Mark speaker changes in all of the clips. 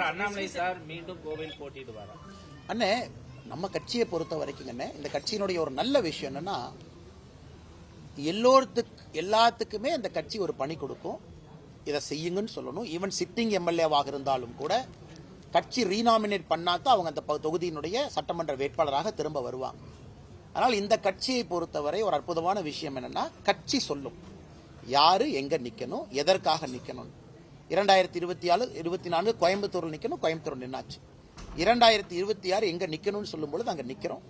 Speaker 1: Annamalai sir மீண்டும் கோவில் போட்டிடுவாரா?
Speaker 2: அண்ணே, நம்ம கட்சியை பொறுத்த வரைக்கும் இந்த கட்சியினுடைய ஒரு நல்ல விஷயம் என்னன்னா, எல்லாத்துக்குமே இந்த கட்சி ஒரு பணி கொடுக்கும். இதை செய்யுங்கன்னு சொல்லணும். ஈவன் சிட்டிங் எம்எல்ஏவாக இருந்தாலும் கூட கட்சி ரீநாமினேட் பண்ணாதான் அவங்க அந்த தொகுதியினுடைய சட்டமன்ற வேட்பாளராக திரும்ப வருவாங்க. அதனால் இந்த கட்சியை பொறுத்தவரை ஒரு அற்புதமான விஷயம் என்னன்னா, கட்சி சொல்லும் யாரு எங்க நிக்கணும், எதற்காக நிக்கணும். 2024 கோயம்புத்தூர்ல நிக்கணும், கோயம்புத்தூர் நின்னாச்சு. 2026 எங்க நிக்கணும்னு சொல்லும் பொழுது அங்க நிக்கிறோம்.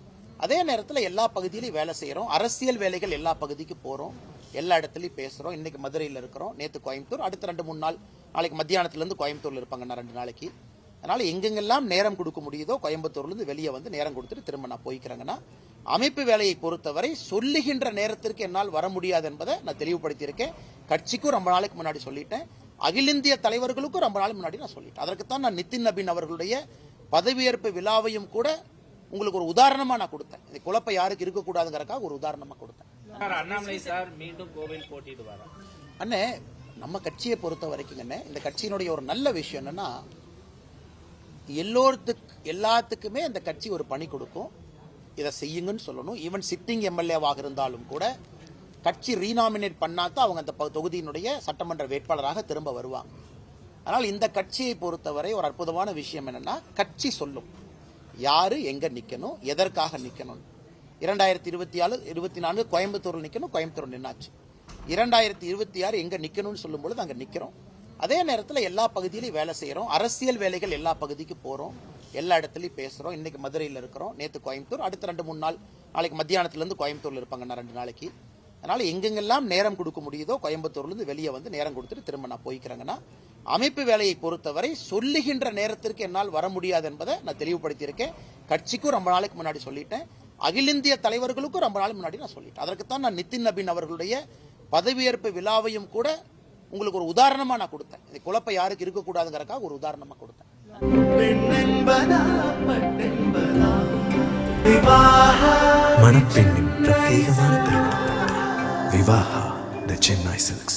Speaker 2: அதே நேரத்தில் எல்லா பகுதியிலையும் வேலை செய்யறோம். அரசியல் வேலைகள் எல்லா பகுதிக்கு போறோம், எல்லா இடத்துலயும் பேசுறோம். இன்னைக்கு மதுரையில் இருக்கிறோம், நேற்று கோயம்புத்தூர், அடுத்த 2-3 நாள் நாளைக்கு மத்தியானத்துல இருந்து கோயம்புத்தூர்ல இருப்பாங்க 2 நாளைக்கு. அதனால எங்கெங்கெல்லாம் நேரம் கொடுக்க முடியுதோ கோயம்புத்தூர்ல இருந்து வெளியே வந்து நேரம் கொடுத்துட்டு திரும்ப நான் போய்க்கிறேங்கன்னா, அமைப்பு வேலையை பொறுத்தவரை சொல்லுகின்ற நேரத்திற்கு என்னால் வர முடியாது என்பதை நான் தெளிவுபடுத்தியிருக்கேன். கட்சிக்கும் ரொம்ப நாளைக்கு முன்னாடி சொல்லிட்டேன், அகில இந்திய தலைவர்களுக்கும் ரொம்ப நாள் முன்னாடி நான் சொல்லிட்டேன். அதற்குத்தான் நான் நிதின் நபீன் அவர்களுடைய பதவியேற்பு விழாவையும் கூட உங்களுக்கு ஒரு உதாரணமா நான் கொடுத்தேன். இந்த குழப்பம் யாருக்கு இருக்கக்கூடாதுங்கிறதுக்காக ஒரு உதாரணமா கொடுத்தேன்.
Speaker 1: அண்ணாமலை சார் மீண்டும் கோவில் போட்டிடுவாரா?
Speaker 2: அண்ணே, நம்ம கட்சியை பொறுத்த வரைக்கும் இந்த கட்சியினுடைய ஒரு நல்ல விஷயம் என்னன்னா, எல்லாத்துக்குமே இந்த கட்சி ஒரு பணி கொடுக்கும். இதை செய்யுங்கன்னு சொல்லணும். ஈவன் சிட்டிங் எம்எல்ஏவாக இருந்தாலும் கூட கட்சி ரீநாமினேட் பண்ணாதான் அவங்க அந்த தொகுதியினுடைய சட்டமன்ற வேட்பாளராக திரும்ப வருவாங்க. அதனால் இந்த கட்சியை பொறுத்தவரை ஒரு அற்புதமான விஷயம் என்னன்னா, கட்சி சொல்லும் யாரு எங்க நிக்கணும், எதற்காக நிக்கணும். 2024 கோயம்புத்தூர்ல நிக்கணும், கோயம்புத்தூர் நின்னாச்சு. 2026 எங்க நிக்கணும்னு சொல்லும் பொழுது அங்க நிக்கிறோம். அதே நேரத்தில் எல்லா பகுதியிலையும் வேலை செய்யறோம். அரசியல் வேலைகள் எல்லா பகுதிக்கு போறோம், எல்லா இடத்துலயும் பேசுறோம். இன்னைக்கு மதுரையில் இருக்கிறோம், நேற்று கோயம்புத்தூர், அடுத்த 2-3 நாள் நாளைக்கு மத்தியானத்துல இருந்து கோயம்புத்தூர்ல இருப்பாங்க 2 நாளைக்கு. அதனால எங்கெங்கெல்லாம் நேரம் கொடுக்க முடியுதோ கோயம்புத்தூர்ல இருந்து வெளியே வந்து நேரம் கொடுத்துட்டு திரும்ப நான் போய்க்கிறேங்கன்னா, அமைப்பு வேலையை பொறுத்தவரை சொல்லுகின்ற நேரத்திற்கு என்னால் வர முடியாது என்பதை நான் தெளிவுபடுத்தியிருக்கேன். கட்சிக்கும் ரொம்ப நாளைக்கு முன்னாடி சொல்லிட்டேன், அகில இந்திய தலைவர்களுக்கும் ரொம்ப நாள் முன்னாடி நான் சொல்லிட்டேன். அதற்குத்தான் நான் நிதின் நபீன் அவர்களுடைய பதவியேற்பு விழாவையும் கூட உங்களுக்கு ஒரு உதாரணமா நான் கொடுத்தேன். இந்த குழப்பம் யாருக்கு இருக்கக்கூடாதுங்கிறதுக்காக ஒரு உதாரணமா கொடுத்தேன்.
Speaker 3: மணப்பெண்ணின் பிரத்யேகமான திருமணம் விவாஹா தி சென்னை சில்க்ஸ்.